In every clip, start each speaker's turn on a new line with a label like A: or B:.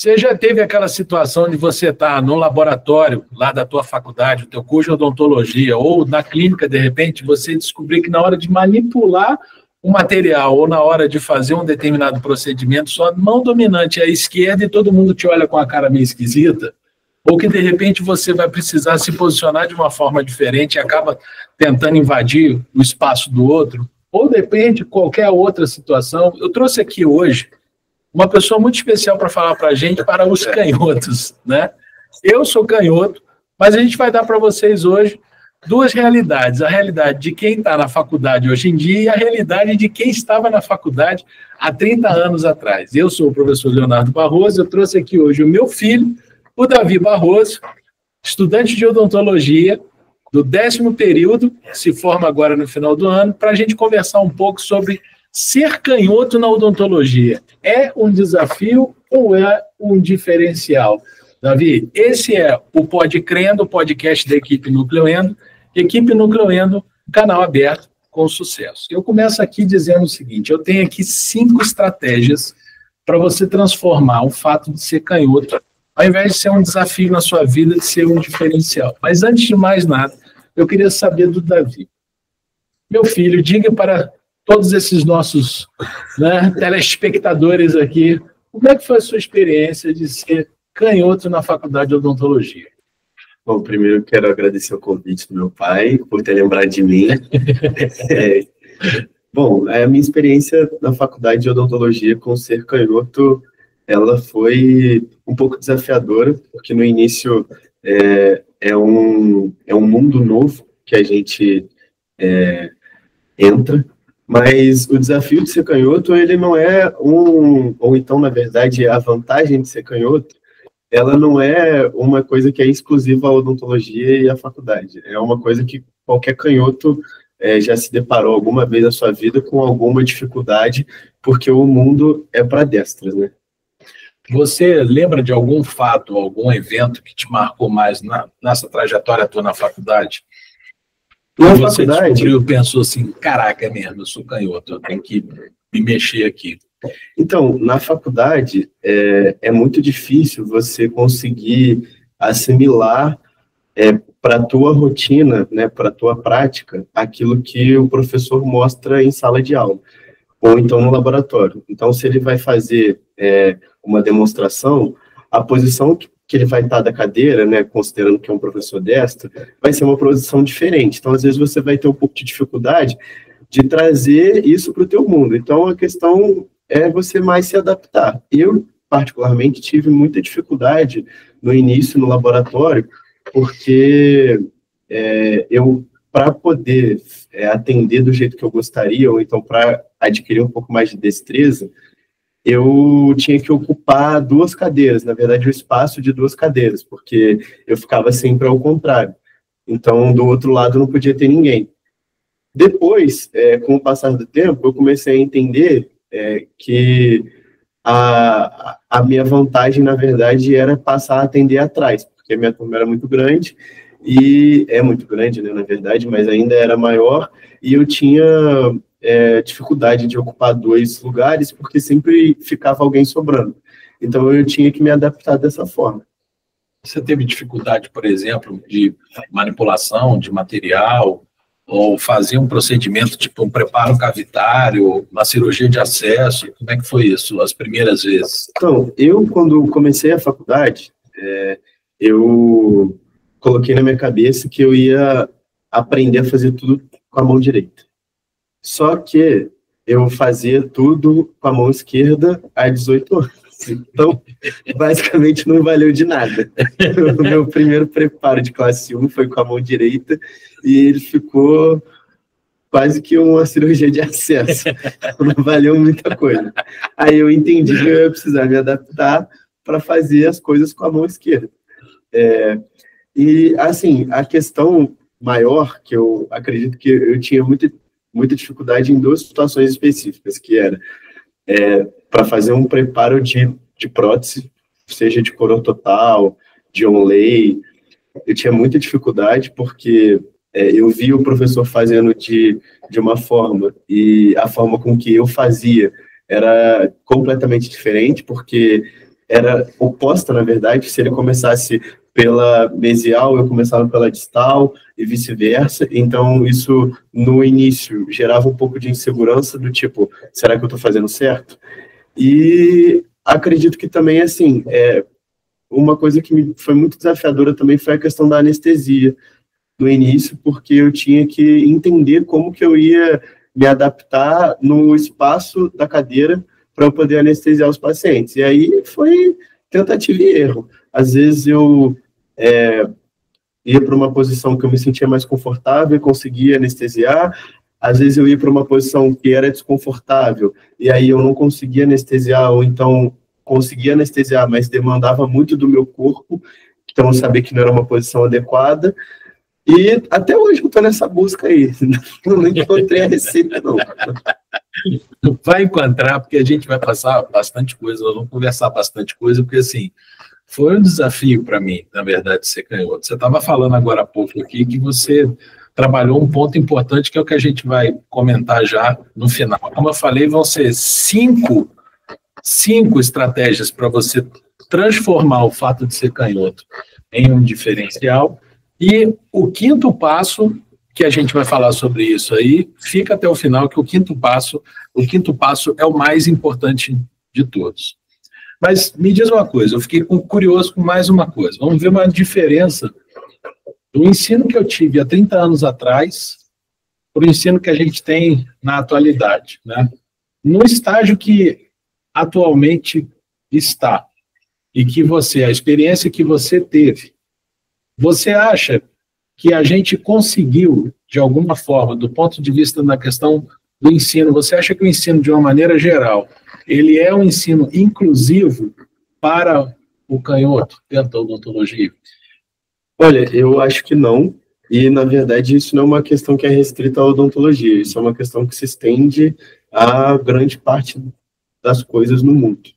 A: Você já teve aquela situação de você estar no laboratório lá da tua faculdade, o teu curso de odontologia, ou na clínica, de repente, você descobrir que na hora de manipular o material ou na hora de fazer um determinado procedimento, sua mão dominante é a esquerda e todo mundo te olha com a cara meio esquisita? Ou que, de repente, você vai precisar se posicionar de uma forma diferente e acaba tentando invadir o espaço do outro? Ou, depende, qualquer outra situação. Eu trouxe aqui hoje uma pessoa muito especial para falar para a gente, para os canhotos, né? Eu sou canhoto, mas a gente vai dar para vocês hoje duas realidades. A realidade de quem está na faculdade hoje em dia e a realidade de quem estava na faculdade há 30 anos atrás. Eu sou o professor Leonardo Barroso, eu trouxe aqui hoje o meu filho, o Davi Barroso, estudante de odontologia, do 10º período, que se forma agora no final do ano, para a gente conversar um pouco sobre ser canhoto na odontologia. É um desafio ou é um diferencial? Davi, esse é o Pod Crendo, o podcast da Equipe Núcleo Endo. Equipe Núcleo Endo, canal aberto com sucesso. Eu começo aqui dizendo o seguinte, eu tenho aqui 5 estratégias para você transformar o fato de ser canhoto, ao invés de ser um desafio na sua vida, de ser um diferencial. Mas antes de mais nada, eu queria saber do Davi. Meu filho, diga para todos esses nossos, né, telespectadores aqui, como é que foi a sua experiência de ser canhoto na faculdade de odontologia?
B: Bom, primeiro eu quero agradecer o convite do meu pai, por ter lembrado de mim. Bom, a minha experiência na faculdade de odontologia com ser canhoto, ela foi um pouco desafiadora, porque no início é um mundo novo que a gente entra, mas o desafio de ser canhoto, ele não é ou então, na verdade, a vantagem de ser canhoto, ela não é uma coisa que é exclusiva à odontologia e à faculdade. É uma coisa que qualquer canhoto já se deparou alguma vez na sua vida com alguma dificuldade, porque o mundo é para destros, né?
A: Você lembra de algum fato, algum evento que te marcou mais nessa trajetória tua na faculdade?
B: Na
A: você
B: faculdade,
A: descobriu, pensou assim, caraca, é mesmo, eu sou canhoto, eu tenho que me mexer aqui.
B: Então, na faculdade, é muito difícil você conseguir assimilar para a tua rotina, né, para a tua prática, aquilo que o professor mostra em sala de aula, ou então no laboratório. Então, se ele vai fazer uma demonstração, a posição que ele vai estar da cadeira, né, considerando que é um professor destro, vai ser uma posição diferente. Então, às vezes, você vai ter um pouco de dificuldade de trazer isso para o teu mundo. Então, a questão é você mais se adaptar. Eu, particularmente, tive muita dificuldade no início, no laboratório, porque para poder atender do jeito que eu gostaria, ou então para adquirir um pouco mais de destreza, eu tinha que ocupar 2 cadeiras, na verdade, o espaço de 2 cadeiras, porque eu ficava sempre ao contrário. Então, do outro lado, não podia ter ninguém. Depois, com o passar do tempo, eu comecei a entender que a minha vantagem, na verdade, era passar a atender atrás, porque a minha turma era muito grande, e é muito grande, né, na verdade, mas ainda era maior, e eu tinha dificuldade de ocupar 2 lugares, porque sempre ficava alguém sobrando. Então, eu tinha que me adaptar dessa forma.
A: Você teve dificuldade, por exemplo, de manipulação de material, ou fazer um procedimento, tipo um preparo cavitário, uma cirurgia de acesso? Como é que foi isso, as primeiras vezes?
B: Então, eu, quando comecei a faculdade, eu coloquei na minha cabeça que eu ia aprender a fazer tudo com a mão direita. Só que eu fazia tudo com a mão esquerda há 18 anos. Então, basicamente, não valeu de nada. O meu primeiro preparo de classe 1 foi com a mão direita e ele ficou quase que uma cirurgia de acesso. Não valeu muita coisa. Aí eu entendi que eu ia precisar me adaptar para fazer as coisas com a mão esquerda. E, assim, a questão maior, que eu acredito que eu tinha muita dificuldade em 2 situações específicas, que era para fazer um preparo de prótese, seja de coroa total, de onlay. Eu tinha muita dificuldade porque eu vi o professor fazendo de uma forma e a forma com que eu fazia era completamente diferente, porque era oposta, na verdade. Se ele começasse pela mesial, eu começava pela distal e vice-versa. Então, isso, no início, gerava um pouco de insegurança do tipo, será que eu estou fazendo certo? E acredito que também, assim, uma coisa que foi muito desafiadora também foi a questão da anestesia no início, porque eu tinha que entender como que eu ia me adaptar no espaço da cadeira para eu poder anestesiar os pacientes. E aí foi tentativa e erro. Às vezes eu ia para uma posição que eu me sentia mais confortável e conseguia anestesiar. Às vezes eu ia para uma posição que era desconfortável e aí eu não conseguia anestesiar, ou então conseguia anestesiar, mas demandava muito do meu corpo, então eu sabia que não era uma posição adequada. E até hoje eu estou nessa busca aí. Não encontrei a receita, não.
A: Vai encontrar, porque a gente vai passar bastante coisa, nós vamos conversar bastante coisa, porque assim, foi um desafio para mim, na verdade, ser canhoto. Você estava falando agora há pouco aqui que você trabalhou um ponto importante, que é o que a gente vai comentar já no final. Como eu falei, vão ser cinco estratégias para você transformar o fato de ser canhoto em um diferencial. E o quinto passo, que a gente vai falar sobre isso aí, fica até o final, que o quinto passo é o mais importante de todos. Mas me diz uma coisa, eu fiquei curioso com mais uma coisa. Vamos ver uma diferença do ensino que eu tive há 30 anos atrás para o ensino que a gente tem na atualidade, né? No estágio que atualmente está, e que a experiência que você teve, você acha que a gente conseguiu, de alguma forma, do ponto de vista da questão do ensino, você acha que o ensino, de uma maneira geral, ele é um ensino inclusivo para o canhoto dentro da odontologia?
B: Olha, eu acho que não, e na verdade isso não é uma questão que é restrita à odontologia, isso é uma questão que se estende a grande parte das coisas no mundo.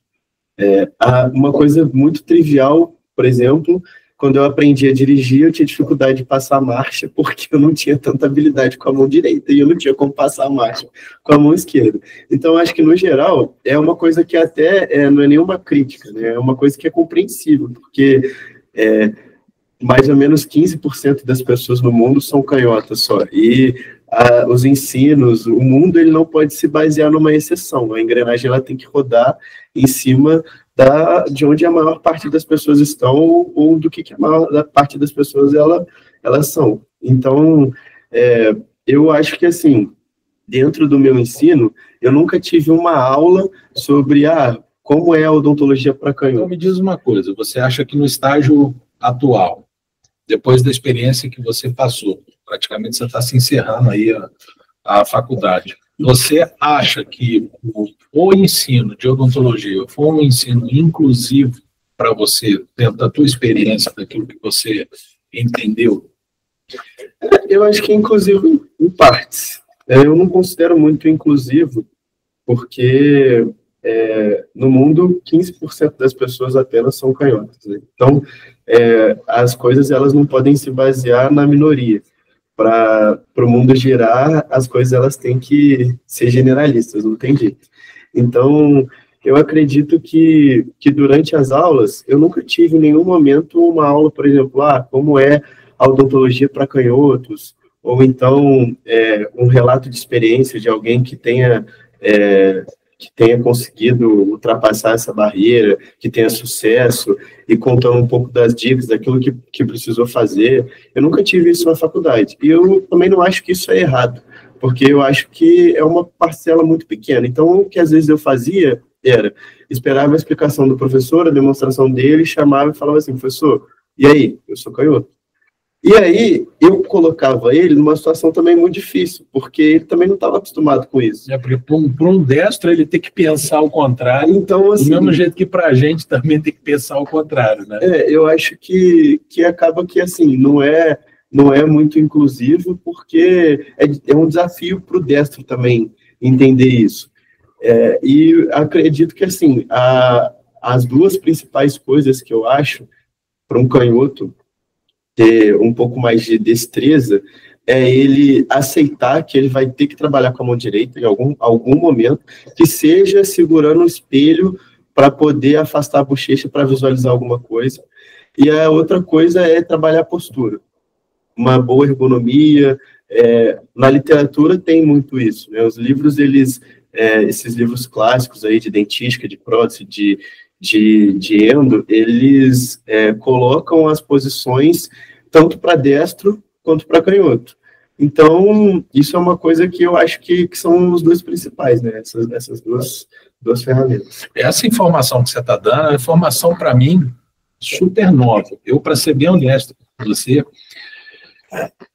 B: Uma coisa muito trivial, por exemplo, quando eu aprendi a dirigir, eu tinha dificuldade de passar a marcha, porque eu não tinha tanta habilidade com a mão direita, e eu não tinha como passar a marcha com a mão esquerda. Então, acho que, no geral, é uma coisa que até não é nenhuma crítica, né? É uma coisa que é compreensível, porque mais ou menos 15% das pessoas no mundo são canhotas só, e os ensinos, o mundo, ele não pode se basear numa exceção, a engrenagem ela tem que rodar em cima de onde a maior parte das pessoas estão, ou do que a maior parte das pessoas elas são. Então, eu acho que, assim, dentro do meu ensino, eu nunca tive uma aula sobre como é a odontologia para canhoto.
A: Então, me diz uma coisa, você acha que no estágio atual, depois da experiência que você passou, praticamente você está se encerrando aí a faculdade, você acha que o ensino de odontologia foi um ensino inclusivo para você, dentro da tua experiência, daquilo que você entendeu?
B: Eu acho que é inclusivo em partes. Eu não considero muito inclusivo, porque no mundo, 15% das pessoas apenas são canhotas, né? Então, as coisas elas não podem se basear na minoria. Para o mundo girar, as coisas elas têm que ser generalistas, não tem jeito. Então, eu acredito que durante as aulas, eu nunca tive em nenhum momento uma aula, por exemplo, como é a odontologia para canhotos, ou então um relato de experiência de alguém que tenha conseguido ultrapassar essa barreira, que tenha sucesso, e contando um pouco das dicas, daquilo que precisou fazer. Eu nunca tive isso na faculdade. E eu também não acho que isso é errado, porque eu acho que é uma parcela muito pequena. Então, o que às vezes eu fazia era, esperava a explicação do professor, a demonstração dele, chamava e falava assim, professor, e aí? Eu sou canhoto. E aí, eu colocava ele numa situação também muito difícil, porque ele também não estava acostumado com isso.
A: Porque para um destro, ele tem que pensar o contrário, então, assim, do mesmo jeito que para a gente também tem que pensar o contrário, né?
B: Eu acho que acaba que, assim, não é muito inclusivo, porque é um desafio para o destro também entender isso. E acredito que, assim, as duas principais coisas que eu acho para um canhoto ter um pouco mais de destreza, é ele aceitar que ele vai ter que trabalhar com a mão direita em algum momento, que seja segurando o espelho para poder afastar a bochecha para visualizar alguma coisa. E a outra coisa é trabalhar a postura. Uma boa ergonomia. Na literatura tem muito isso, né? Os livros, esses livros clássicos aí de dentística, de prótese, de endo, eles colocam as posições tanto para destro quanto para canhoto. Então, isso é uma coisa que eu acho que são os dois principais, né? Essas duas ferramentas.
A: Essa informação que você está dando é uma informação, para mim, super nova. Eu, para ser bem honesto com você,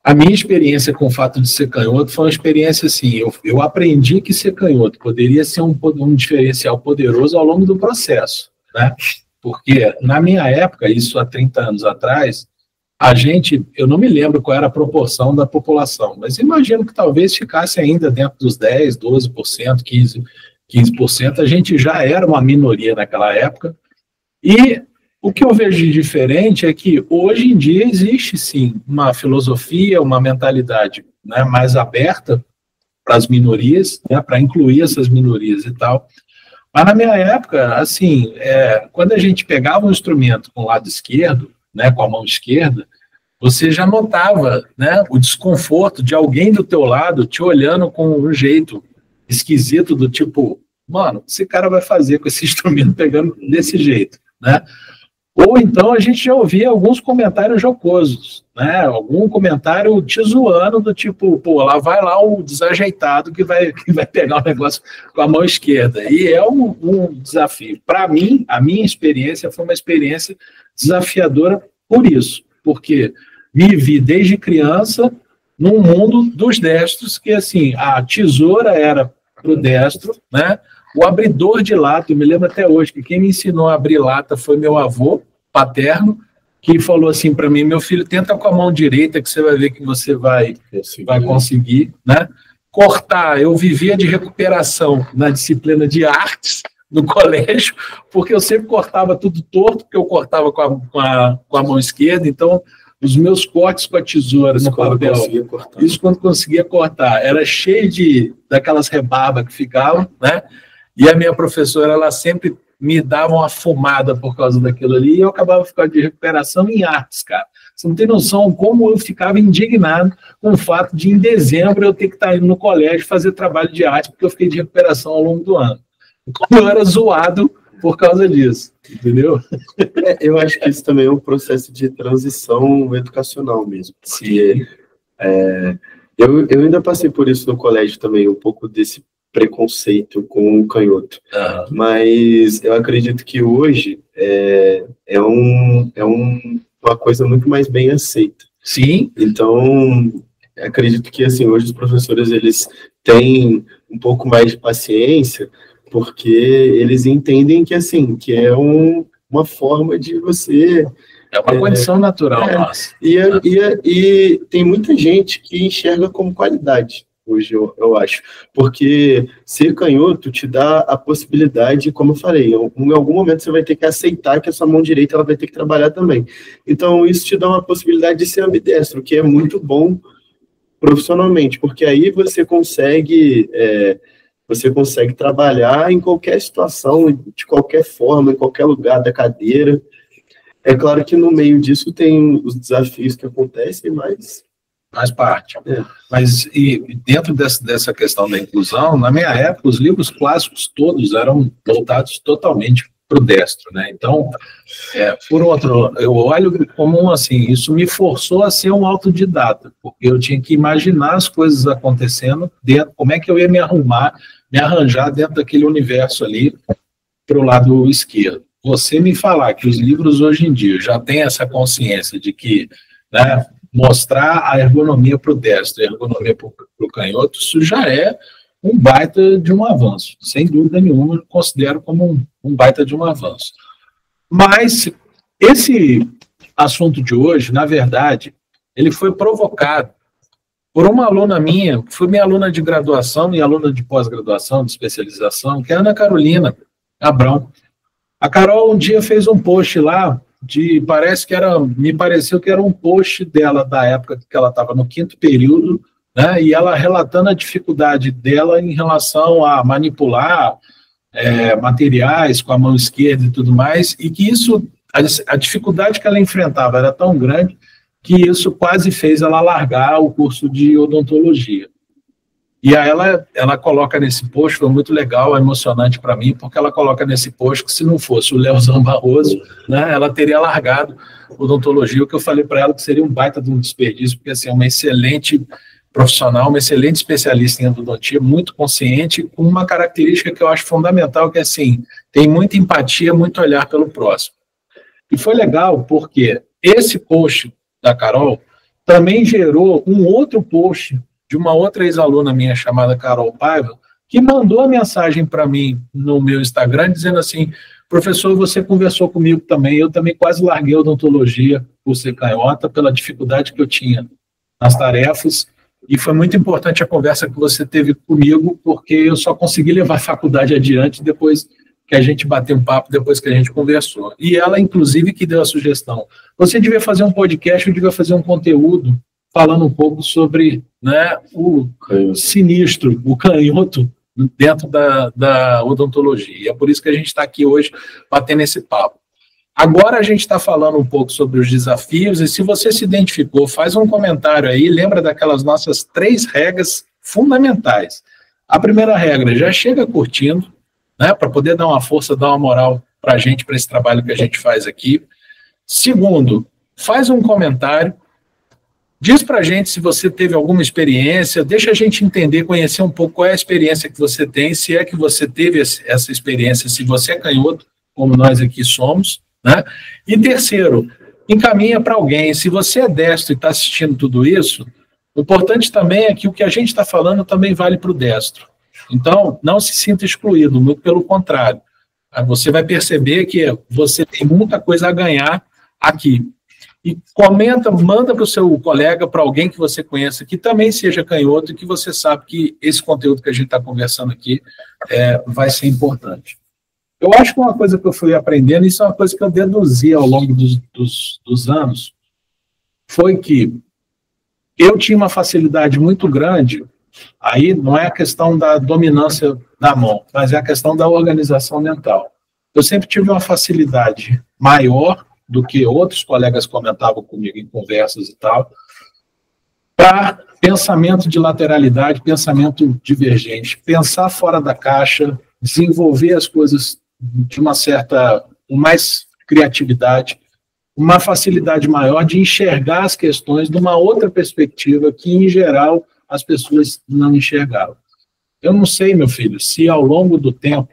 A: a minha experiência com o fato de ser canhoto foi uma experiência assim, eu aprendi que ser canhoto poderia ser um diferencial poderoso ao longo do processo, né? Porque, na minha época, isso há 30 anos atrás, eu não me lembro qual era a proporção da população, mas imagino que talvez ficasse ainda dentro dos 10%, 12%, 15%, a gente já era uma minoria naquela época, e o que eu vejo de diferente é que hoje em dia existe sim uma filosofia, uma mentalidade, né, mais aberta para as minorias, né, para incluir essas minorias e tal. Mas na minha época, assim, quando a gente pegava um instrumento com o lado esquerdo, né, com a mão esquerda, você já notava, né, o desconforto de alguém do teu lado te olhando com um jeito esquisito do tipo, mano, o que esse cara vai fazer com esse instrumento pegando desse jeito, né? Ou então a gente já ouvia alguns comentários jocosos, né? Algum comentário te zoando do tipo, pô, lá vai lá o desajeitado que vai pegar o negócio com a mão esquerda. E é um desafio. Para mim, a minha experiência foi uma experiência desafiadora por isso, porque me vi desde criança num mundo dos destros, que assim, a tesoura era para o destro, né? O abridor de lata, eu me lembro até hoje, que quem me ensinou a abrir lata foi meu avô paterno, que falou assim para mim, meu filho, tenta com a mão direita que você vai ver que você vai conseguir, né? Cortar, eu vivia de recuperação na disciplina de artes no colégio, porque eu sempre cortava tudo torto, porque eu cortava com a mão esquerda, então os meus cortes com a tesoura no papel, isso quando conseguia cortar, era cheio daquelas rebarbas que ficavam, né? E a minha professora, ela sempre me dava uma fumada por causa daquilo ali, e eu acabava ficando de recuperação em artes, cara. Você não tem noção como eu ficava indignado com o fato de, em dezembro, eu ter que estar indo no colégio fazer trabalho de arte, porque eu fiquei de recuperação ao longo do ano. Como eu era zoado por causa disso, entendeu?
B: Eu acho que isso também é um processo de transição educacional mesmo. Porque, eu ainda passei por isso no colégio também, um pouco desse preconceito com o canhoto. Mas eu acredito que hoje uma coisa muito mais bem aceita.
A: Sim.
B: Então, acredito que assim, hoje os professores eles têm um pouco mais de paciência, porque eles entendem que assim, que é uma forma de você...
A: É uma condição natural nossa.
B: E tem muita gente que enxerga como qualidade. Hoje eu acho, porque ser canhoto te dá a possibilidade, como eu falei, em algum momento você vai ter que aceitar que a sua mão direita ela vai ter que trabalhar também. Então isso te dá uma possibilidade de ser ambidestro, que é muito bom profissionalmente, porque aí você consegue trabalhar em qualquer situação, de qualquer forma, em qualquer lugar da cadeira. É claro que no meio disso tem os desafios que acontecem, mas...
A: Faz parte. Mas e dentro dessa questão da inclusão, na minha época, os livros clássicos todos eram voltados totalmente para o destro, né? Então, por outro, eu olho como assim, isso me forçou a ser um autodidata, porque eu tinha que imaginar as coisas acontecendo dentro, como é que eu ia me arranjar dentro daquele universo ali para o lado esquerdo. Você me falar que os livros hoje em dia já têm essa consciência de que, né, mostrar a ergonomia para o destro e a ergonomia para o canhoto, isso já é um baita de um avanço. Sem dúvida nenhuma, eu considero como um baita de um avanço. Mas esse assunto de hoje, na verdade, ele foi provocado por uma aluna minha, que foi minha aluna de graduação e aluna de pós-graduação, de especialização, que é a Ana Carolina Abrão. A Carol um dia fez um post lá, me pareceu que era um post dela da época que ela estava no 5º período, né, e ela relatando a dificuldade dela em relação a manipular materiais com a mão esquerda e tudo mais, e que isso, a dificuldade que ela enfrentava era tão grande que isso quase fez ela largar o curso de odontologia. E aí ela coloca nesse post, foi muito legal, emocionante para mim, porque ela coloca nesse post que se não fosse o Leozão Barroso, né, ela teria largado odontologia, o que eu falei para ela que seria um baita de um desperdício, porque assim, é uma excelente profissional, uma excelente especialista em endodontia, muito consciente, com uma característica que eu acho fundamental, que é assim, tem muita empatia, muito olhar pelo próximo. E foi legal porque esse post da Carol também gerou um outro post de uma outra ex-aluna minha chamada Carol Paiva, que mandou a mensagem para mim no meu Instagram, dizendo assim, professor, você conversou comigo também, eu também quase larguei a odontologia por ser canhota, pela dificuldade que eu tinha nas tarefas, e foi muito importante a conversa que você teve comigo, porque eu só consegui levar a faculdade adiante depois que a gente bateu um papo, depois que a gente conversou. E ela, inclusive, que deu a sugestão. Você devia fazer um podcast, eu devia fazer um conteúdo falando um pouco sobre, né, o sinistro, o canhoto dentro da odontologia. E é por isso que a gente está aqui hoje batendo esse papo. Agora a gente está falando um pouco sobre os desafios, e se você se identificou, faz um comentário aí, lembra daquelas nossas 3 regras fundamentais. A primeira regra, já chega curtindo, né, para poder dar uma força, dar uma moral para a gente, para esse trabalho que a gente faz aqui. Segundo, faz um comentário, diz para a gente se você teve alguma experiência, deixa a gente entender, conhecer um pouco qual é a experiência que você tem, se é que você teve essa experiência, se você é canhoto, como nós aqui somos, né? E terceiro, encaminha para alguém. Se você é destro e está assistindo tudo isso, o importante também é que o que a gente está falando também vale para o destro. Então, não se sinta excluído, muito pelo contrário. Você vai perceber que você tem muita coisa a ganhar aqui. E comenta, manda para o seu colega, para alguém que você conheça, que também seja canhoto, e que você sabe que esse conteúdo que a gente está conversando aqui vai ser importante. Eu acho que uma coisa que eu fui aprendendo, isso é uma coisa que eu deduzi ao longo dos anos, foi que eu tinha uma facilidade muito grande, aí não é a questão da dominância da mão, mas é a questão da organização mental. Eu sempre tive uma facilidade maior do que outros colegas comentavam comigo em conversas e tal, para pensamento de lateralidade, pensamento divergente, pensar fora da caixa, desenvolver as coisas de uma certa, com mais criatividade, uma facilidade maior de enxergar as questões de uma outra perspectiva que, em geral, as pessoas não enxergavam. Eu não sei, meu filho, se ao longo do tempo,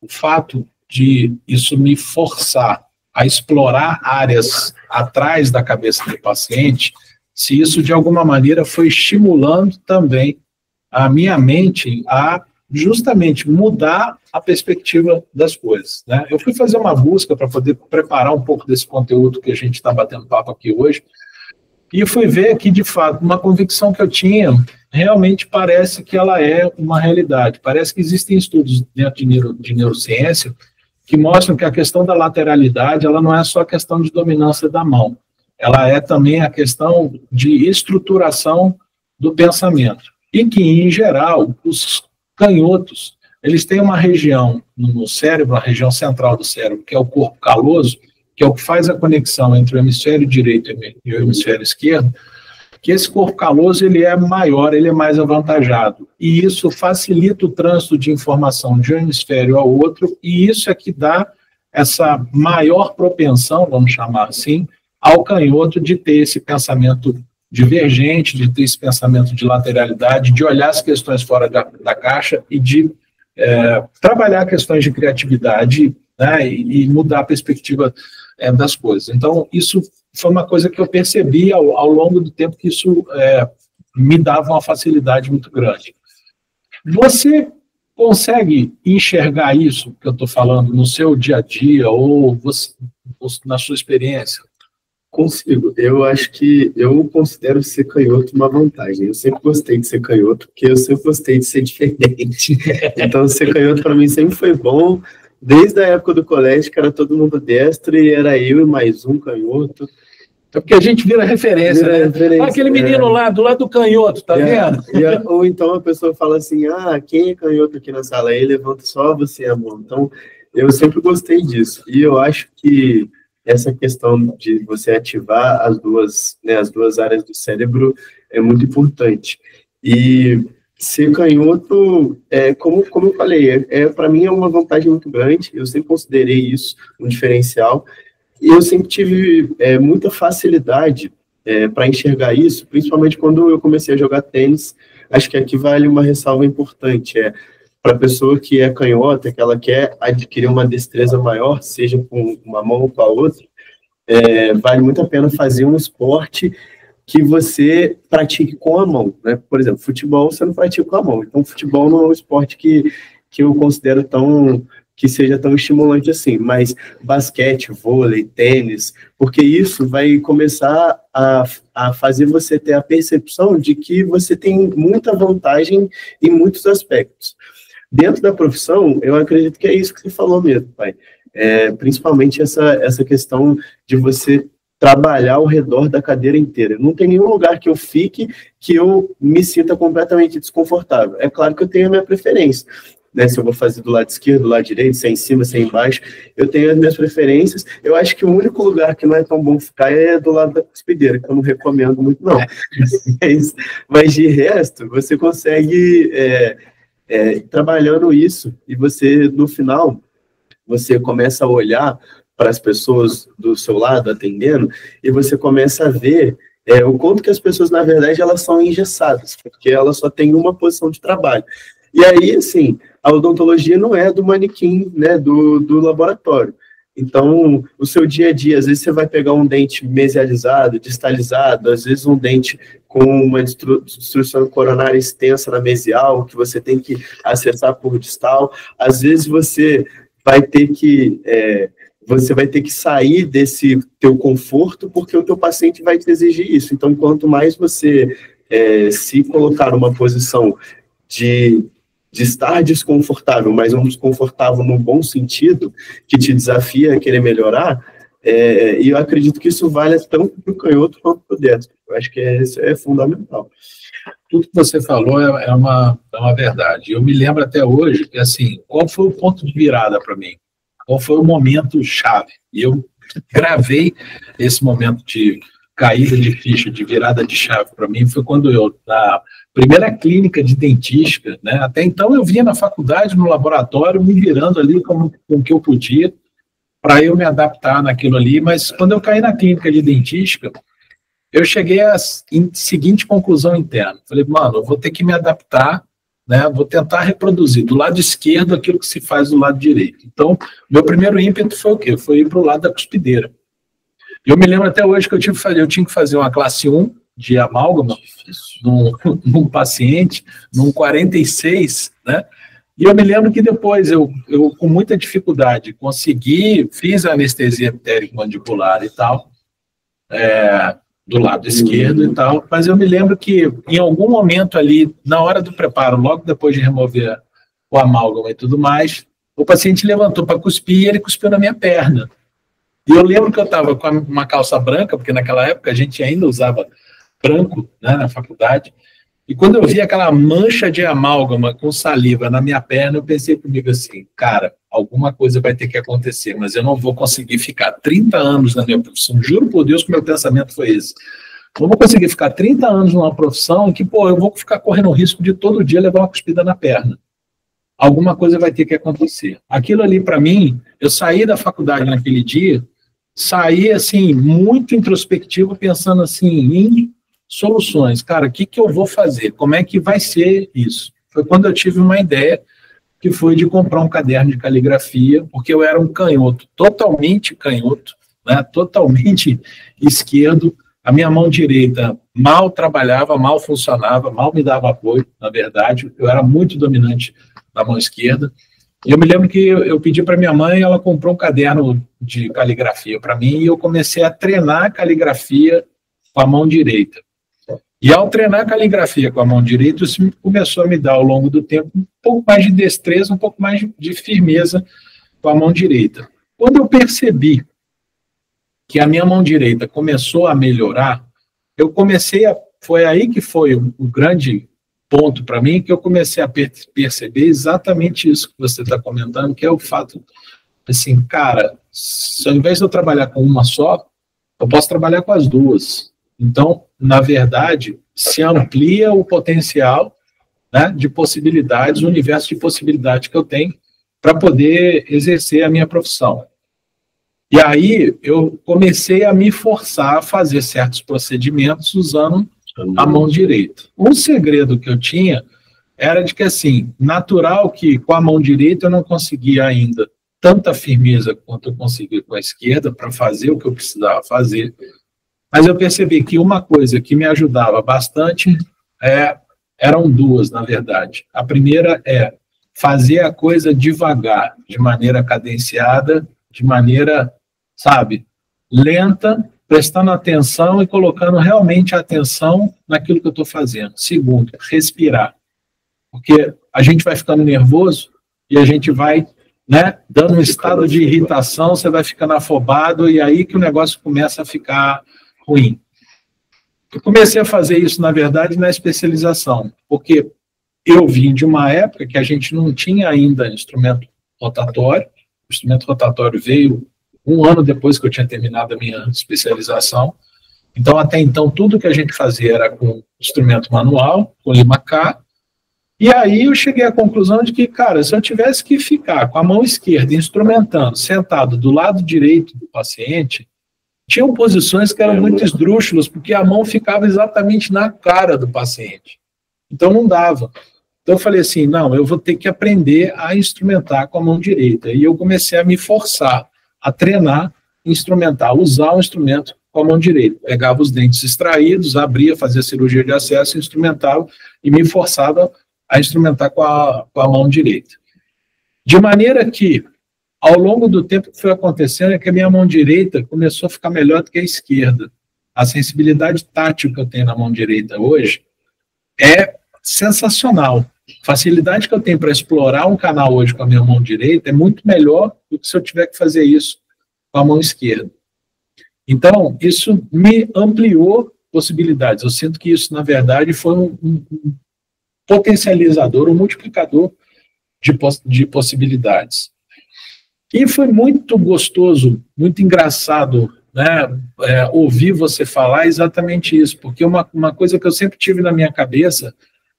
A: o fato de isso me forçar a explorar áreas atrás da cabeça do paciente, se isso, de alguma maneira, foi estimulando também a minha mente a justamente mudar a perspectiva das coisas, né? Eu fui fazer uma busca para poder preparar um pouco desse conteúdo que a gente está batendo papo aqui hoje, e fui ver que, de fato, uma convicção que eu tinha, realmente parece que ela é uma realidade. Parece que existem estudos dentro de neurociência que mostram que a questão da lateralidade, ela não é só a questão de dominância da mão, ela é também a questão de estruturação do pensamento. E que, em geral, os canhotos, eles têm uma região no cérebro, a região central do cérebro, que é o corpo caloso, que é o que faz a conexão entre o hemisfério direito e o hemisfério esquerdo, que esse corpo caloso ele é maior, ele é mais avantajado. E isso facilita o trânsito de informação de um hemisfério ao outro, e isso é que dá essa maior propensão, vamos chamar assim, ao canhoto de ter esse pensamento divergente, de ter esse pensamento de lateralidade, de olhar as questões fora da caixa e de trabalhar questões de criatividade, né, e mudar a perspectiva das coisas. Então, isso foi uma coisa que eu percebi ao longo do tempo, que isso me dava uma facilidade muito grande. Você consegue enxergar isso que eu estou falando no seu dia a dia ou na sua experiência?
B: Consigo. Eu acho que eu considero ser canhoto uma vantagem. Eu sempre gostei de ser canhoto, porque eu sempre gostei de ser diferente. Então, ser canhoto para mim sempre foi bom. Desde a época do colégio, que era todo mundo destro, e era eu e mais um canhoto.
A: É porque a gente vira referência, né? Aquele menino lá, do lado do canhoto, tá vendo?
B: Ou então a pessoa fala assim, quem é canhoto aqui na sala? Aí levanta só você, amor. Então, eu sempre gostei disso. E eu acho que essa questão de você ativar as duas áreas do cérebro é muito importante. E ser canhoto, como eu falei, para mim é uma vantagem muito grande. Eu sempre considerei isso um diferencial. E eu sempre tive muita facilidade para enxergar isso, principalmente quando eu comecei a jogar tênis. Acho que aqui vale uma ressalva importante, para a pessoa que é canhota, que ela quer adquirir uma destreza maior, seja com uma mão ou com a outra, vale muito a pena fazer um esporte que você pratique com a mão, né? Por exemplo, futebol você não pratica com a mão, então futebol não é um esporte que eu considero que seja tão estimulante assim, mas basquete, vôlei, tênis, porque isso vai começar a fazer você ter a percepção de que você tem muita vantagem em muitos aspectos. Dentro da profissão, eu acredito que é isso que você falou mesmo, pai. Principalmente essa questão de você trabalhar ao redor da cadeira inteira. Não tem nenhum lugar que eu fique que eu me sinta completamente desconfortável. É claro que eu tenho a minha preferência, né? Se eu vou fazer do lado esquerdo, do lado direito, se é em cima, se é embaixo, eu tenho as minhas preferências. Eu acho que o único lugar que não é tão bom ficar é do lado da cuspideira, que eu não recomendo muito, não. Mas de resto, você consegue trabalhando isso, e você, no final, você começa a olhar para as pessoas do seu lado, atendendo, e você começa a ver o quanto que as pessoas, na verdade, elas são engessadas, porque elas só têm uma posição de trabalho. E aí, assim, a odontologia não é do manequim, né, do laboratório. Então, o seu dia a dia, às vezes você vai pegar um dente mesializado, distalizado, às vezes um dente com uma destruição coronária extensa na mesial, que você tem que acessar por distal. Às vezes você vai ter que sair desse teu conforto, porque o teu paciente vai te exigir isso. Então, quanto mais você se colocar numa posição de estar desconfortável, mas um desconfortável num bom sentido, que te desafia a querer melhorar, e eu acredito que isso vale tanto para o canhoto quanto para o destro. Eu acho que isso é fundamental.
A: Tudo que você falou é uma verdade. Eu me lembro até hoje, assim, qual foi o ponto de virada para mim? Qual foi o momento chave? E eu gravei esse momento de caída de ficha, de virada de chave para mim, foi quando eu, na primeira clínica de dentística, né, até então eu vinha na faculdade, no laboratório, me virando ali com o que eu podia, para eu me adaptar naquilo ali, mas quando eu caí na clínica de dentística, eu cheguei à seguinte conclusão interna. Falei, mano, eu vou ter que me adaptar, né, vou tentar reproduzir do lado esquerdo aquilo que se faz do lado direito. Então, meu primeiro ímpeto foi o quê? Foi ir para o lado da cuspideira. Eu me lembro até hoje que eu tinha que fazer uma classe 1 de amálgama num paciente, num 46, né? E eu me lembro que depois eu com muita dificuldade, fiz a anestesia epitérico-mandibular e tal, do lado esquerdo e tal, mas eu me lembro que em algum momento ali, na hora do preparo, logo depois de remover o amálgama e tudo mais, o paciente levantou para cuspir e ele cuspiu na minha perna. E eu lembro que eu estava com uma calça branca, porque naquela época a gente ainda usava branco, né, na faculdade, e quando eu vi aquela mancha de amálgama com saliva na minha perna, eu pensei comigo assim, cara, alguma coisa vai ter que acontecer, mas eu não vou conseguir ficar 30 anos na minha profissão, juro por Deus que meu pensamento foi esse. Eu não vou conseguir ficar 30 anos numa profissão em que, eu vou ficar correndo o risco de todo dia levar uma cuspida na perna. Alguma coisa vai ter que acontecer. Aquilo ali, para mim, eu saí da faculdade naquele dia, saí, assim, muito introspectivo, pensando, assim, em soluções. Cara, o que eu vou fazer? Como é que vai ser isso? Foi quando eu tive uma ideia, que foi de comprar um caderno de caligrafia, porque eu era um canhoto, né, totalmente esquerdo. A minha mão direita mal trabalhava, mal funcionava, mal me dava apoio, na verdade. Eu era muito dominante na mão esquerda. E eu me lembro que eu pedi para minha mãe, ela comprou um caderno de caligrafia para mim, e eu comecei a treinar caligrafia com a mão direita. E ao treinar caligrafia com a mão direita, isso começou a me dar, ao longo do tempo, um pouco mais de destreza, um pouco mais de firmeza com a mão direita. Quando eu percebi que a minha mão direita começou a melhorar, foi aí que foi o grande ponto para mim, que eu comecei a perceber exatamente isso que você está comentando, que é o fato, assim, cara, ao invés de eu trabalhar com uma só, eu posso trabalhar com as duas. Então, na verdade, se amplia o potencial, né, de possibilidades, o universo de possibilidades que eu tenho para poder exercer a minha profissão. E aí eu comecei a me forçar a fazer certos procedimentos usando a mão direita. Um segredo que eu tinha era de que, assim, natural que com a mão direita eu não conseguia ainda tanta firmeza quanto eu consegui com a esquerda para fazer o que eu precisava fazer, mas eu percebi que uma coisa que me ajudava bastante eram duas, na verdade. A primeira é fazer a coisa devagar, de maneira cadenciada, de maneira, sabe, lenta, prestando atenção e colocando realmente a atenção naquilo que eu estou fazendo. Segundo, respirar. Porque a gente vai ficando nervoso e a gente vai, né, dando um estado de irritação, você vai ficando afobado e aí que o negócio começa a ficar ruim. Eu comecei a fazer isso, na verdade, na especialização, porque eu vim de uma época que a gente não tinha ainda instrumento rotatório. O instrumento rotatório veio um ano depois que eu tinha terminado a minha especialização. Então, até então, tudo que a gente fazia era com instrumento manual, com Lima-K. E aí eu cheguei à conclusão de que, cara, se eu tivesse que ficar com a mão esquerda instrumentando, sentado do lado direito do paciente, tinham posições que eram muito esdrúxulas, porque a mão ficava exatamente na cara do paciente. Então, não dava. Então, eu falei assim, não, eu vou ter que aprender a instrumentar com a mão direita. E eu comecei a me forçar a treinar, instrumentar, usar o instrumento com a mão direita. Pegava os dentes extraídos, abria, fazia cirurgia de acesso, instrumentava e me forçava a instrumentar com a mão direita. De maneira que, ao longo do tempo que foi acontecendo, é que a minha mão direita começou a ficar melhor do que a esquerda. A sensibilidade tátil que eu tenho na mão direita hoje é sensacional. A facilidade que eu tenho para explorar um canal hoje com a minha mão direita é muito melhor do que se eu tiver que fazer isso com a mão esquerda. Então, isso me ampliou possibilidades. Eu sinto que isso, na verdade, foi um potencializador, um multiplicador de possibilidades. E foi muito gostoso, muito engraçado, né, ouvir você falar exatamente isso, porque uma coisa que eu sempre tive na minha cabeça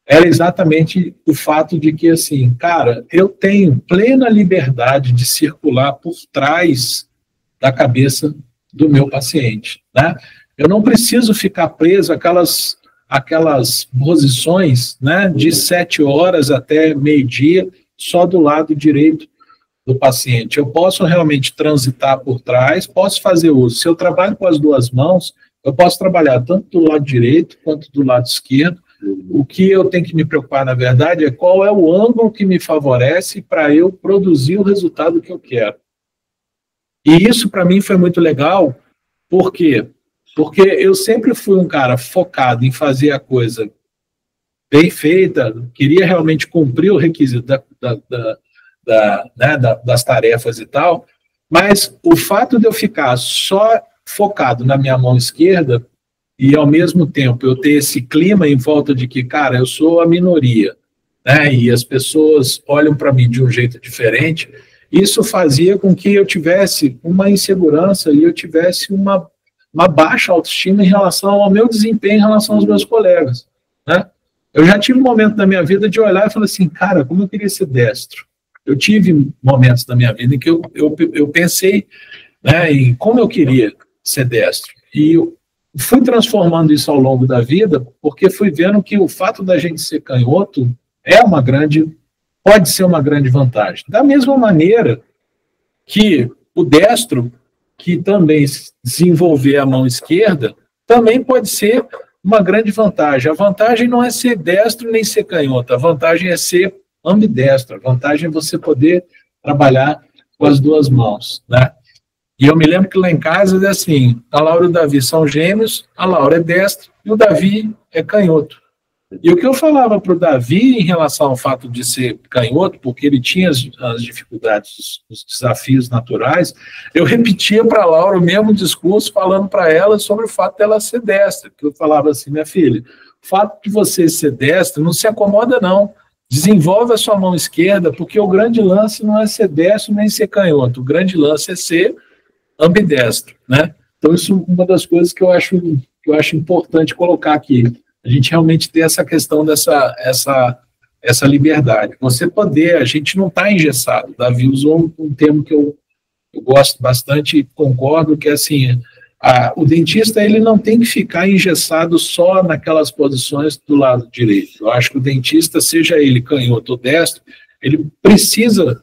A: era exatamente o fato de que, assim, cara, eu tenho plena liberdade de circular por trás da cabeça do meu paciente, né? Eu não preciso ficar preso àquelas posições, né, de 7 horas até meio-dia, só do lado direito do paciente. Eu posso realmente transitar por trás, posso fazer uso. Se eu trabalho com as duas mãos, eu posso trabalhar tanto do lado direito quanto do lado esquerdo. O que eu tenho que me preocupar, na verdade, é qual é o ângulo que me favorece para eu produzir o resultado que eu quero. E isso, para mim, foi muito legal. Por quê? Porque eu sempre fui um cara focado em fazer a coisa bem feita, queria realmente cumprir o requisito das tarefas e tal, mas o fato de eu ficar só focado na minha mão esquerda e, ao mesmo tempo, eu ter esse clima em volta de que, cara, eu sou a minoria, né, e as pessoas olham para mim de um jeito diferente, isso fazia com que eu tivesse uma insegurança e eu tivesse uma baixa autoestima em relação ao meu desempenho em relação aos meus colegas, né? Eu já tive um momento na minha vida de olhar e falar assim, cara, como eu queria ser destro. Eu tive momentos na minha vida em que eu pensei, né, em como eu queria ser destro. E eu fui transformando isso ao longo da vida, porque fui vendo que o fato da gente ser canhoto pode ser uma grande vantagem. Da mesma maneira que o destro, que também desenvolver a mão esquerda, também pode ser uma grande vantagem. A vantagem não é ser destro nem ser canhoto, a vantagem é ser ambidestro, a vantagem é você poder trabalhar com as duas mãos, né? E eu me lembro que lá em casa é assim, a Laura e o Davi são gêmeos, a Laura é destra e o Davi é canhoto. E o que eu falava para o Davi em relação ao fato de ser canhoto, porque ele tinha as dificuldades, os desafios naturais, eu repetia para a Laura o mesmo discurso, falando para ela sobre o fato dela ser destra, que eu falava assim, minha filha, o fato de você ser destra não se acomoda não, desenvolve a sua mão esquerda, porque o grande lance não é ser destro nem ser canhoto, o grande lance é ser ambidestro, né? Então isso é uma das coisas que eu acho importante colocar aqui. A gente realmente ter essa questão essa liberdade. Você poder, a gente não está engessado. O Davi usou um termo que eu gosto bastante e concordo, que é assim, o dentista ele não tem que ficar engessado só naquelas posições do lado direito. Eu acho que o dentista, seja ele canhoto ou destro, ele precisa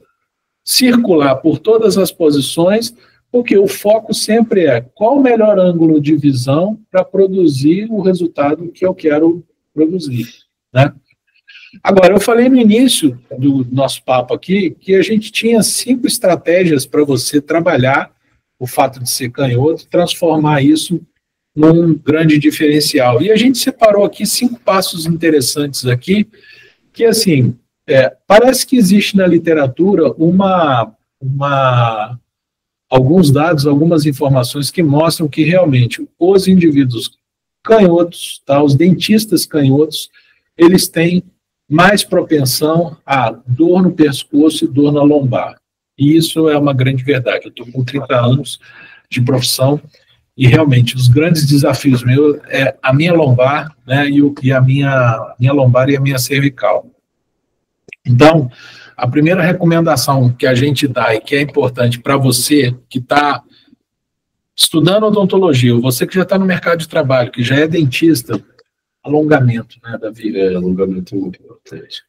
A: circular por todas as posições, porque o foco sempre é qual o melhor ângulo de visão para produzir o resultado que eu quero produzir, né? Agora, eu falei no início do nosso papo aqui que a gente tinha 5 estratégias para você trabalhar o fato de ser canhoto, transformar isso num grande diferencial. E a gente separou aqui 5 passos interessantes aqui, que assim, parece que existe na literatura alguns dados, algumas informações que mostram que realmente os indivíduos canhotos, tá, os dentistas canhotos, eles têm mais propensão a dor no pescoço e dor na lombar. E isso é uma grande verdade. Eu estou com 30 anos de profissão e realmente os grandes desafios meus é a minha lombar, né, e a minha lombar e a minha cervical. Então, a primeira recomendação que a gente dá e que é importante para você que está estudando odontologia, ou você que já está no mercado de trabalho, que já é dentista, alongamento, né, Davi?
B: Alongamento é muito importante.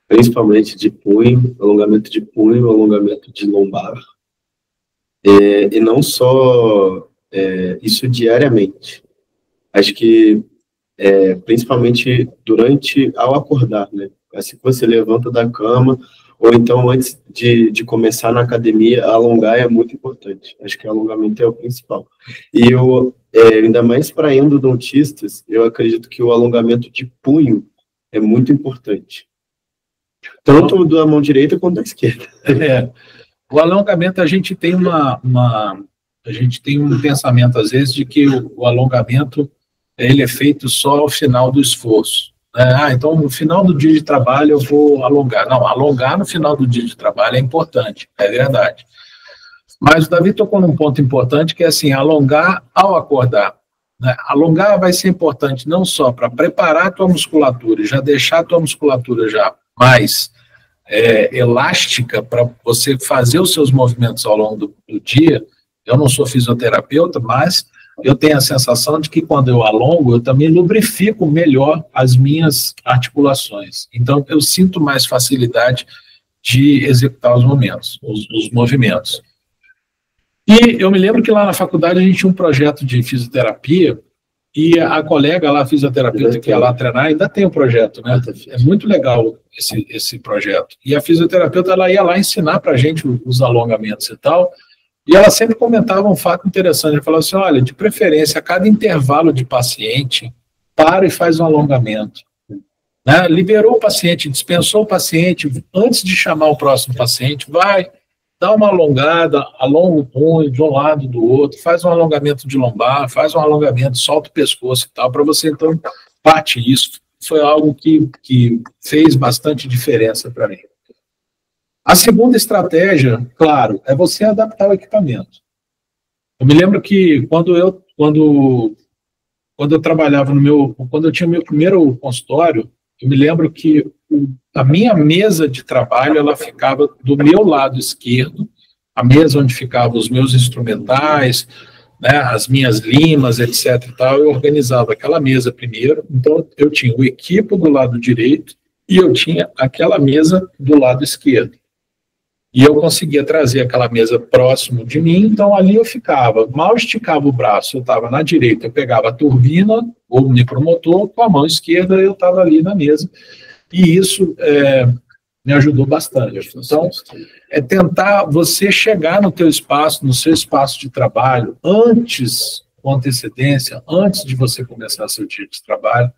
B: Principalmente de punho, alongamento de lombar. E não só isso diariamente. Acho que principalmente ao acordar, né? Assim que você levanta da cama, ou então antes de começar na academia, alongar é muito importante. Acho que o alongamento é o principal. E ainda mais para endodontistas, eu acredito que o alongamento de punho é muito importante. Tanto da mão direita quanto da esquerda.
A: O alongamento, a gente tem a gente tem um pensamento, às vezes, de que o alongamento ele é feito só ao final do esforço. Então no final do dia de trabalho eu vou alongar. Não, alongar no final do dia de trabalho é importante, é verdade. Mas o Davi tocou num ponto importante, que é assim, alongar ao acordar. Né? Alongar vai ser importante não só para preparar a tua musculatura, já deixar a tua musculatura já mais elástica para você fazer os seus movimentos ao longo do dia. Eu não sou fisioterapeuta, mas eu tenho a sensação de que quando eu alongo, eu também lubrifico melhor as minhas articulações. Então, eu sinto mais facilidade de executar os movimentos. E eu me lembro que lá na faculdade a gente tinha um projeto de fisioterapia e a colega lá, a fisioterapeuta que ia lá treinar, ainda tem o projeto, né? É muito legal esse projeto. E a fisioterapeuta, ela ia lá ensinar para a gente os alongamentos e tal. E ela sempre comentava um fato interessante, ela falava assim, olha, de preferência, a cada intervalo de paciente, para e faz um alongamento. Né? Liberou o paciente, dispensou o paciente, antes de chamar o próximo paciente, vai, dá uma alongada, alonga o punho de um lado do outro, faz um alongamento de lombar, faz um alongamento, solta o pescoço e tal, para você, então, parte isso. Foi algo que fez bastante diferença para mim. A segunda estratégia, claro, é você adaptar o equipamento. Eu me lembro que quando eu trabalhava quando eu tinha meu primeiro consultório, eu me lembro que a minha mesa de trabalho, ela ficava do meu lado esquerdo, a mesa onde ficavam os meus instrumentais, né, as minhas limas, etc. e tal, eu organizava aquela mesa primeiro, então eu tinha o equipo do lado direito e eu tinha aquela mesa do lado esquerdo. E eu conseguia trazer aquela mesa próximo de mim, então ali eu ficava, mal esticava o braço, eu estava na direita, eu pegava a turbina, ou o micromotor, com a mão esquerda eu estava ali na mesa, e isso me ajudou bastante. Então, é tentar você chegar no teu espaço, no seu espaço de trabalho, com antecedência, antes de você começar seu dia de trabalho,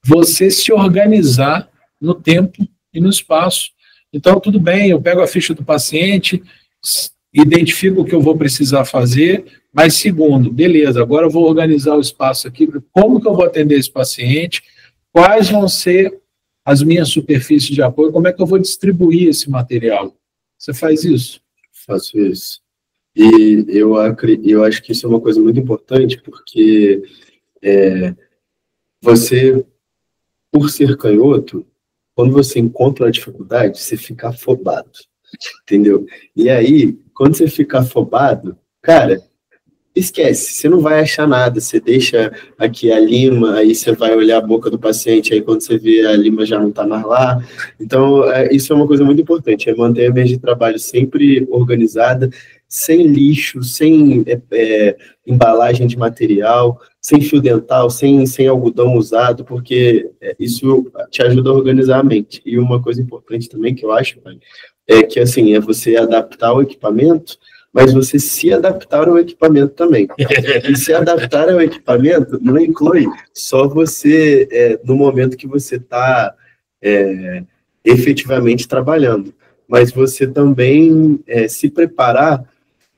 A: você se organizar no tempo e no espaço. Então, tudo bem, eu pego a ficha do paciente, identifico o que eu vou precisar fazer, mas segundo, beleza, agora eu vou organizar o espaço aqui, como que eu vou atender esse paciente, quais vão ser as minhas superfícies de apoio, como é que eu vou distribuir esse material. Você faz isso?
B: Faço isso. E eu acho que isso é uma coisa muito importante, porque você, por ser canhoto, quando você encontra uma dificuldade, você fica afobado, entendeu? E aí, quando você fica afobado, cara, esquece, você não vai achar nada, você deixa aqui a lima, aí você vai olhar a boca do paciente, aí quando você vê a lima já não está mais lá. Então, isso é uma coisa muito importante, é manter a mesa de trabalho sempre organizada, sem lixo, sem embalagem de material, sem fio dental, sem algodão usado, porque isso te ajuda a organizar a mente. E uma coisa importante também que eu acho, é que assim, é você adaptar o equipamento, mas você se adaptar ao equipamento também. E se adaptar ao equipamento não inclui só você no momento que você está efetivamente trabalhando, mas você também se preparar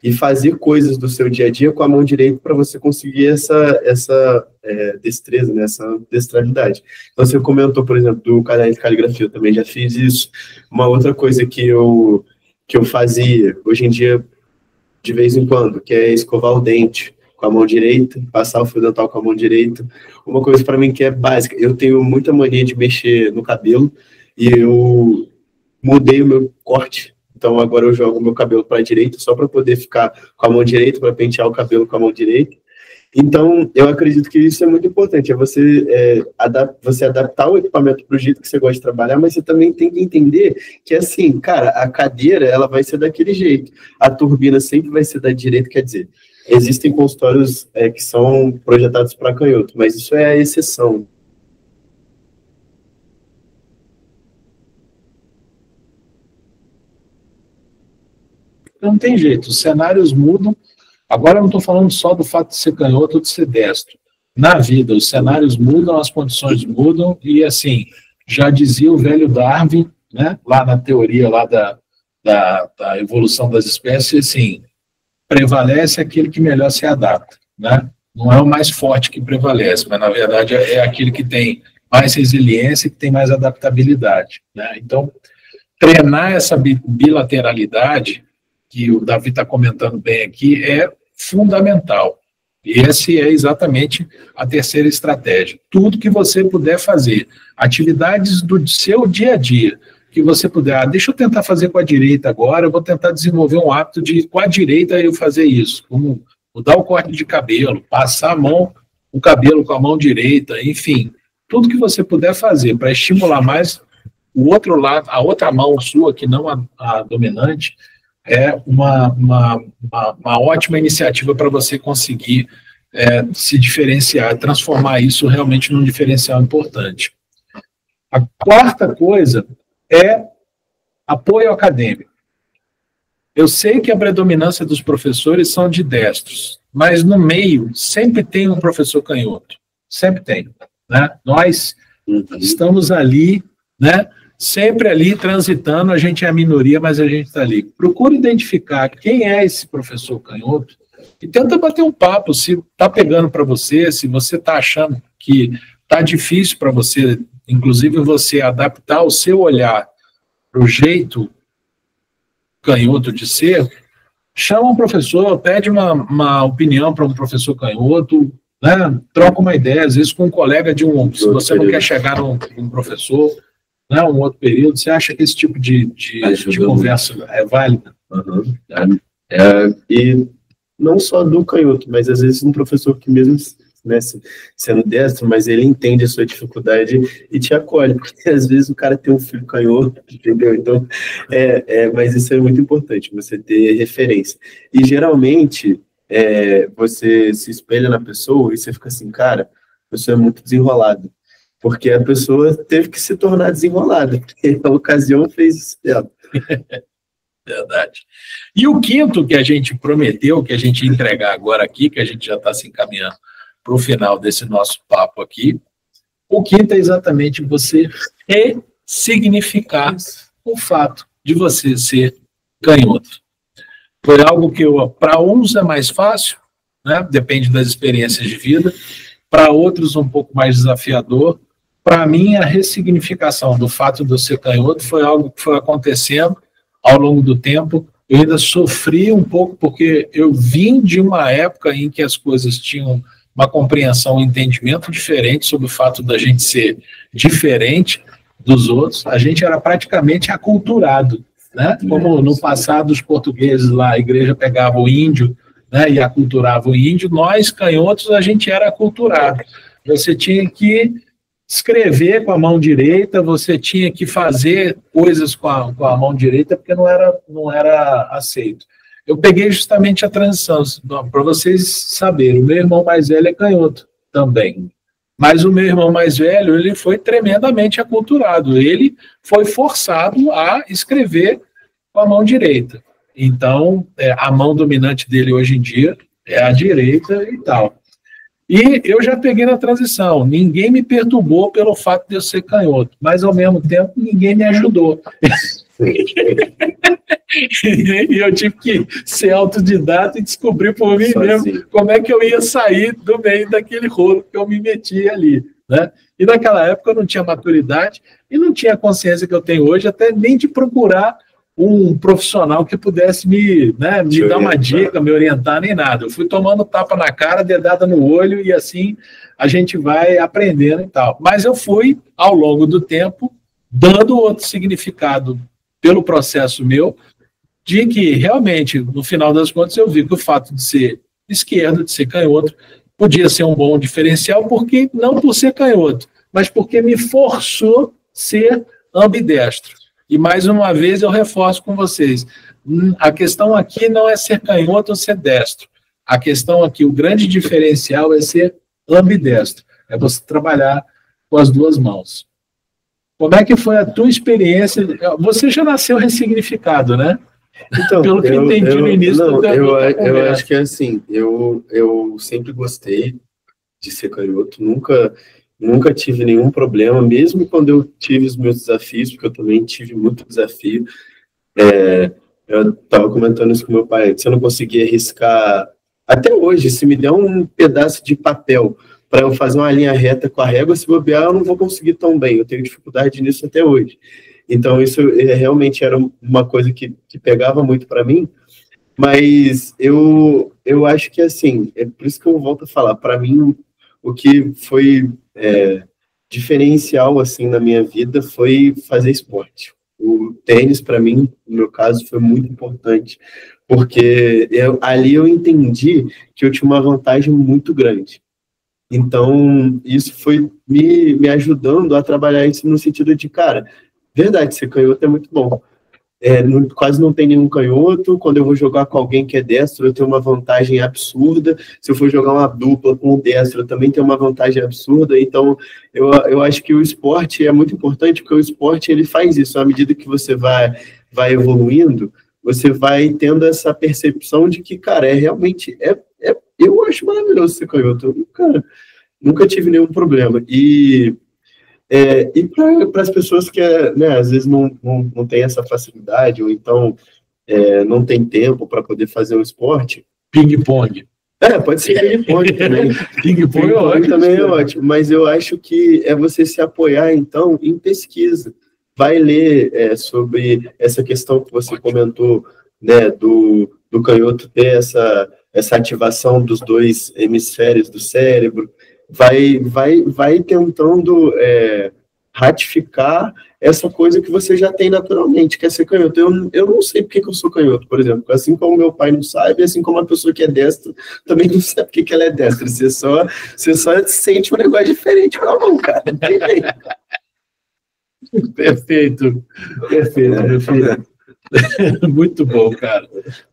B: e fazer coisas do seu dia a dia com a mão direita para você conseguir essa destreza, né, essa ancestralidade. Então, você comentou, por exemplo, do caderno de caligrafia, eu também já fiz isso. Uma outra coisa que eu fazia, hoje em dia, de vez em quando, que é escovar o dente com a mão direita, passar o fio dental com a mão direita. Uma coisa para mim que é básica, eu tenho muita mania de mexer no cabelo e eu mudei o meu corte. Então, agora eu jogo o meu cabelo para a direita só para poder ficar com a mão direita, para pentear o cabelo com a mão direita. Então, eu acredito que isso é muito importante, é você adaptar o equipamento para o jeito que você gosta de trabalhar, mas você também tem que entender que, assim, cara, a cadeira, ela vai ser daquele jeito, a turbina sempre vai ser da direita, quer dizer, existem consultórios que são projetados para canhoto, mas isso é a exceção.
A: Não tem jeito, os cenários mudam. Agora eu não estou falando só do fato de ser canhoto ou de ser destro. Na vida, os cenários mudam, as condições mudam, e assim, já dizia o velho Darwin, né, lá na teoria lá da evolução das espécies, assim, prevalece aquele que melhor se adapta, né? Não é o mais forte que prevalece, mas na verdade é aquele que tem mais resiliência e que tem mais adaptabilidade, né? Então, treinar essa bilateralidade que o Davi está comentando bem aqui, é fundamental. E essa é exatamente a terceira estratégia. Tudo que você puder fazer, atividades do seu dia a dia, que você puder, deixa eu tentar fazer com a direita agora, eu vou tentar desenvolver um hábito de, com a direita, eu fazer isso, como mudar o corte de cabelo, passar a mão, o cabelo com a mão direita, enfim, tudo que você puder fazer para estimular mais o outro lado, a outra mão sua, que não a dominante, é uma ótima iniciativa para você conseguir se diferenciar, transformar isso realmente num diferencial importante. A quarta coisa é apoio acadêmico. Eu sei que a predominância dos professores são de destros, mas no meio sempre tem um professor canhoto, sempre tem, né? Nós estamos ali, né? Sempre ali transitando, a gente é a minoria, mas a gente está ali. Procura identificar quem é esse professor canhoto e tenta bater um papo, se está pegando para você, se você está achando que está difícil para você, inclusive você adaptar o seu olhar para o jeito canhoto de ser, chama um professor, pede uma opinião para um professor canhoto, né? Troca uma ideia, às vezes com um colega de se você não quer chegar num professor, né, um outro período, você acha que esse tipo de conversa é válida?
B: Uhum. E não só do canhoto, mas às vezes um professor que mesmo, né, sendo destro, mas ele entende a sua dificuldade e te acolhe, porque às vezes o cara tem um filho canhoto, entendeu? Então, mas isso é muito importante, você ter referência. E geralmente, você se espelha na pessoa e você fica assim, cara, a pessoa é muito desenrolada. Porque a pessoa teve que se tornar desenrolada, porque a ocasião fez isso dela.
A: Verdade. E o quinto que a gente prometeu, que a gente ia entregar agora aqui, que a gente já está se encaminhando para o final desse nosso papo aqui, O quinto é exatamente você ressignificar o fato de você ser canhoto. Foi algo que, para uns é mais fácil, né? Depende das experiências de vida, para outros um pouco mais desafiador. Para mim, a ressignificação do fato de eu ser canhoto foi algo que foi acontecendo ao longo do tempo. Eu ainda sofri um pouco, porque eu vim de uma época em que as coisas tinham uma compreensão, um entendimento diferente sobre o fato da gente ser diferente dos outros. A gente era praticamente aculturado, né? Como no passado os portugueses lá, a igreja pegava o índio, né, e aculturava o índio, nós, canhotos, a gente era aculturado. Você tinha que escrever com a mão direita, você tinha que fazer coisas com a mão direita, porque não era aceito. Eu peguei justamente a transição, para vocês saberem, o meu irmão mais velho é canhoto também, mas o meu irmão mais velho, ele foi tremendamente aculturado, ele foi forçado a escrever com a mão direita. Então, a mão dominante dele hoje em dia é a direita e tal. E eu já peguei na transição, ninguém me perturbou pelo fato de eu ser canhoto, mas ao mesmo tempo ninguém me ajudou. E eu tive que ser autodidata e descobrir por mim mesmo como é que eu ia sair do meio daquele rolo que eu me meti ali, né? E naquela época eu não tinha maturidade e não tinha a consciência que eu tenho hoje, até nem de procurar um profissional que pudesse me dar uma dica, me orientar, nem nada. Eu fui tomando tapa na cara, dedada no olho, e assim a gente vai aprendendo e tal. Mas eu fui, ao longo do tempo, dando outro significado pelo processo meu, de que realmente, no final das contas, eu vi que o fato de ser esquerdo, de ser canhoto, podia ser um bom diferencial, porque não por ser canhoto, mas porque me forçou a ser ambidestro. E, mais uma vez, eu reforço com vocês, a questão aqui não é ser canhoto ou ser destro. A questão aqui, o grande diferencial é ser ambidestro. É você trabalhar com as duas mãos. Como é que foi a tua experiência? Você já nasceu ressignificado, né?
B: Então,
A: pelo que eu entendi no início.
B: Eu acho que é assim, eu sempre gostei de ser canhoto, nunca tive nenhum problema, mesmo quando eu tive os meus desafios, porque eu também tive muito desafio. Eu estava comentando isso com meu pai, se eu não conseguia riscar, até hoje, se me der um pedaço de papel para eu fazer uma linha reta com a régua, se bobear, eu não vou conseguir tão bem, eu tenho dificuldade nisso até hoje. Então, isso realmente era uma coisa que pegava muito para mim, mas eu acho que, assim, é por isso que eu volto a falar, para mim, o que foi diferencial, assim, na minha vida foi fazer esporte. O tênis, para mim, no meu caso, foi muito importante, porque ali eu entendi que eu tinha uma vantagem muito grande. Então, isso foi me ajudando a trabalhar isso no sentido de, cara, verdade, ser canhoto é muito bom. Quase não tem nenhum canhoto. Quando eu vou jogar com alguém que é destro, eu tenho uma vantagem absurda. Se eu for jogar uma dupla com o destro, eu também tenho uma vantagem absurda. Então, eu acho que o esporte é muito importante, porque o esporte ele faz isso. À medida que você vai evoluindo, você vai tendo essa percepção de que, cara, realmente eu acho maravilhoso ser canhoto. Cara, nunca tive nenhum problema. E para as pessoas que, né, às vezes não tem essa facilidade, ou então não tem tempo para poder fazer o esporte.
A: Ping-pong.
B: Pode ser ping-pong também. Ping-pong também é ótimo, mas eu acho que é você se apoiar, então, em pesquisa. Vai ler sobre essa questão que você comentou, né, do canhoto ter essa ativação dos dois hemisférios do cérebro. Vai tentando ratificar essa coisa que você já tem naturalmente, que é ser canhoto. Eu não sei porque que eu sou canhoto, por exemplo. Assim como meu pai não sabe, assim como a pessoa que é destra também não sabe porque que ela é destra. Você só sente um negócio diferente com a mão, cara. Não tem jeito.
A: Perfeito, meu filho. Muito bom, cara.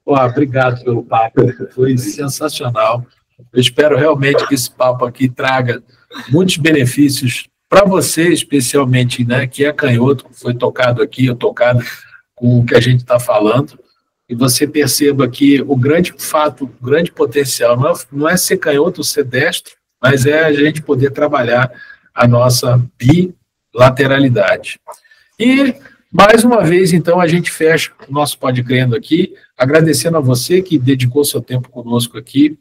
A: Obrigado pelo papo, foi sensacional. Eu espero realmente que esse papo aqui traga muitos benefícios para você, especialmente, né, que é canhoto, que foi tocado aqui, ou tocado com o que a gente está falando, e você perceba que o grande fato, o grande potencial não é ser canhoto ou ser destro, mas é a gente poder trabalhar a nossa bilateralidade. E, mais uma vez, então, a gente fecha o nosso Pode Crendo aqui, agradecendo a você que dedicou seu tempo conosco aqui.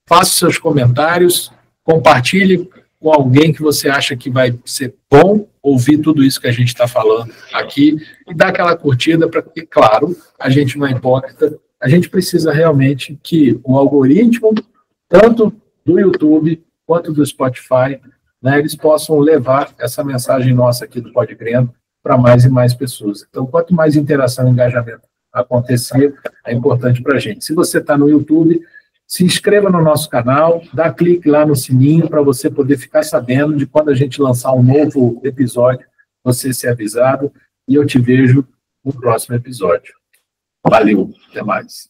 A: Faça seus comentários, compartilhe com alguém que você acha que vai ser bom ouvir tudo isso que a gente está falando aqui e dá aquela curtida para que, claro, a gente não é hipócrita, a gente precisa realmente que o algoritmo, tanto do YouTube quanto do Spotify, né, eles possam levar essa mensagem nossa aqui do Pode Crendo para mais e mais pessoas. Então, quanto mais interação e engajamento acontecer, é importante para a gente. Se você está no YouTube, se inscreva no nosso canal, dá clique lá no sininho para você poder ficar sabendo de quando a gente lançar um novo episódio, você ser avisado, e eu te vejo no próximo episódio. Valeu, até mais.